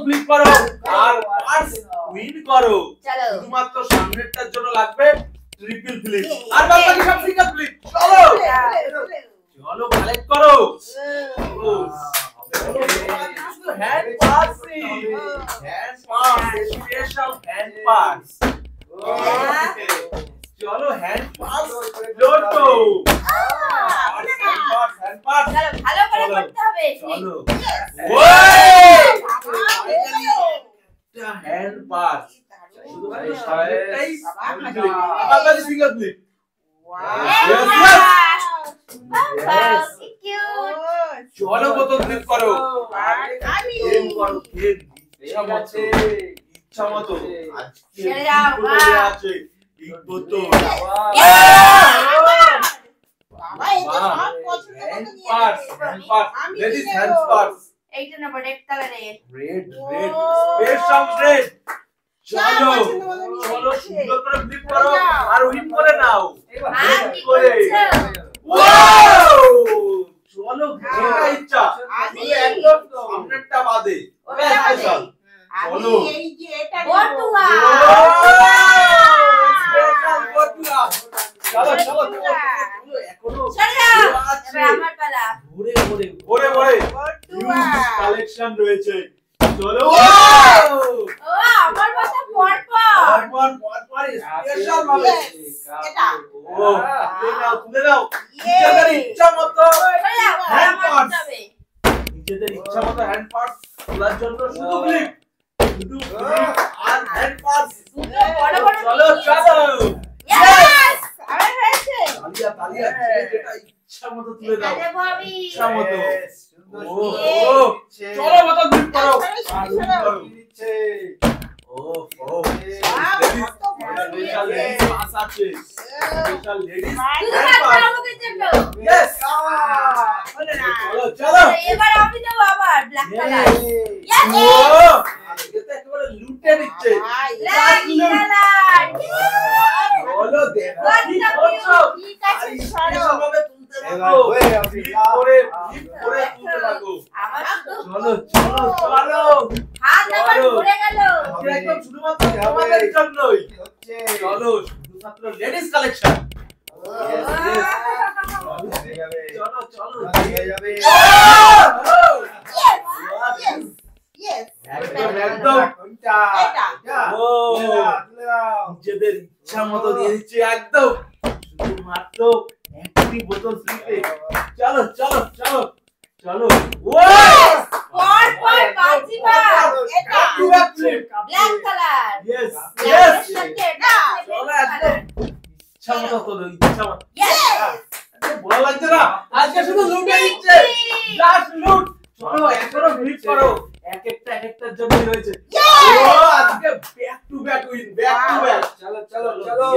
Flip করো আর purse win করো। শুধুমাত্র সামনেরটার জন্য লাগবে ট্রিপল ফ্লিপ আর বাকি সব সিঙ্গেল ফ্লিপ। চলো চলো কালেক্ট করো। Hand pass special hand pass. চলো hand pass lotto. Hand pass ভালো করে করতে হবে। চলো হ্যান্ড পাস শুধু সাইডটাই আবার সিঙ্গেল ফ্লিপ। চলো বোতল ফ্লিপ করো। গেম করো গেম ইচ্ছা মতো আজকে আছে এই বোতল। বাবা এই তো সব পছন্দ মতো নিয়ে পাস লেডিস হ্যান্ড পাস এইটা না রেড কালারের। Red special red. চলো চলো সুন্দর করে ফ্লিপ করো আর উইন করে নাও। করে ওয়াও চলো যেটা ইচ্ছা একদম সামনেরটা বাদে স্পেশাল। চলো এই যে এটা বটুয়া। স্পেশাল বটুয়া। চলো চলো এখনো এবার আমার পালা। ভরে বটুয়া কালেকশন রয়েছে। চলো ও আমার পাশে পরপর স্পেশাল ভাবে এটা ও তুলে দাও নিজেদের ইচ্ছা মতো হ্যান্ড পাস। নিজেদের ইচ্ছা মতো হ্যান্ড পাস তোলার জন্য শুধু ফ্লিপ আর হ্যান্ড পাস। চলো চলো ইয়েস আমার হয়েছে। তালিয়া যেটা ইচ্ছা মতো তুলে দাও ইচ্ছা মতো। ও চলো মতো ফ্লিপ করো আর উইন করো। স্পেশাল লেডিস পাস আছে। Special ladies hand pass. Yes চলো চলো এবার আমি দেব আবার ব্ল্যাক কালার। ও এটা একেবারে লুটে নিচ্ছে। Black colour. চলো দেখো কি করছো। ঠিক আছে সরো। এভাবে তুলতে থাকো ফ্লিপ করে তুলতে থাকো। আমার চলো চলো চলো হাত আমার ঘুরে গেল। একদম শুধুমাত্র তোমাদের জন্যই। চলো শুধুমাত্র লেডিস কালেকশন। চলো চলো একদম ও নিজেদের ইচ্ছা মতো দিয়ে দিচ্ছে একদম শুধুমাত্র একটি বোতল ফ্রিতে। চলো চলো চলো চলো পরপর পাঁচবার। এটা black colour. Yes yes yes না চলো একদম ইচ্ছা মতো তোলো ইচ্ছা মতো। ইয়েস ভালো লাগছে না আজকে শুধু লুটে দিচ্ছে জাস্ট লুট। চলো এখনো ফ্লিপ করো এক একটার জন্য রয়েছে। ও আজকে back to back win back to back. চলো চলো চলো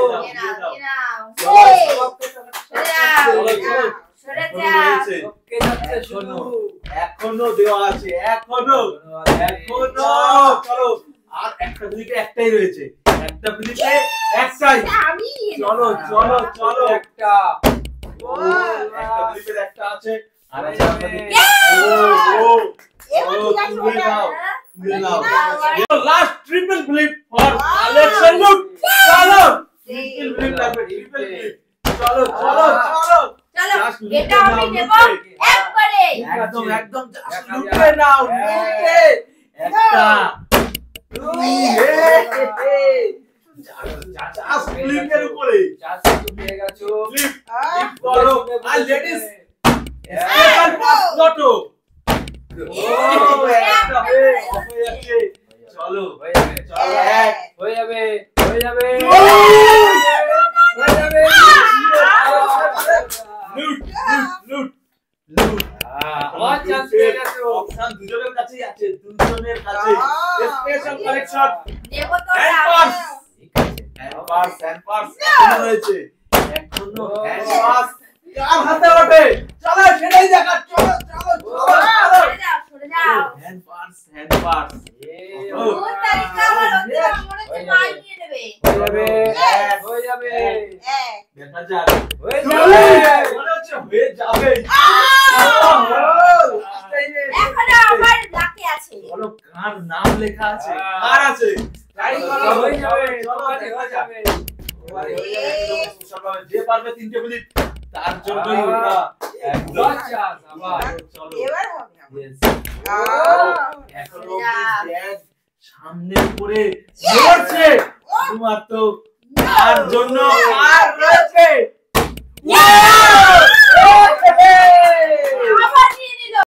এখনো দেওয়া আছে এখনো চলো আর একটা ফ্লিপে একটাই রয়েছে একটা ফ্লিপে একটাই। চলো চলো চলো একটা ফ্লিপের একটা আছে আর একটা last triple flip for collection লুট। চলো ট্রিপল ফ্লিপ লাগবে ট্রিপল ফ্লিপ। চলো চলো চলো এটা আমি দেব একবারে। একদম একদম লুটে নাও লুটে একটা ফ্লিপের উপরে ফ্লিপ করো আর লেডিস স্পেশাল পাস লটো। চলো চলো এক হয়ে যাবে লুট লুট লুট আমার চান্স পেয়ে গেছো। অপশন দুজনের কাছেই আছে দুজনের কাছে স্পেশাল কালেকশন দেব তো হ্যান্ড পাস হ্যান্ড পাস এখনো রয়েছে এখনো হ্যান্ড পাস কার হাতে ওঠে। চলো সেটাই দেখা। চলো চলো চলো সরে যাও হ্যান্ড পাস ও তারিকা হলো মনে হচ্ছে মাই নিয়ে নেবে। হয়ে যাবে দেখা যাক হয়ে চলে যাবে মনে হচ্ছে হয়ে যাবে। এখনো আমার বাকি আছে। চলো কার নাম লেখা আছে কার আছে তাই করো, হয়ে যাবে, তোমারই হয়ে যাবে। যে পারবে 3টে ক্লিপ তার জন্যই ওটা একদম আচ্ছা, সাবাস। চলো এবার হবে আমার। Yes. আহ, এখনো ব্যাগ সামনে উপরে নড়ছে শুধুমাত্র তার জন্য আর রয়েছে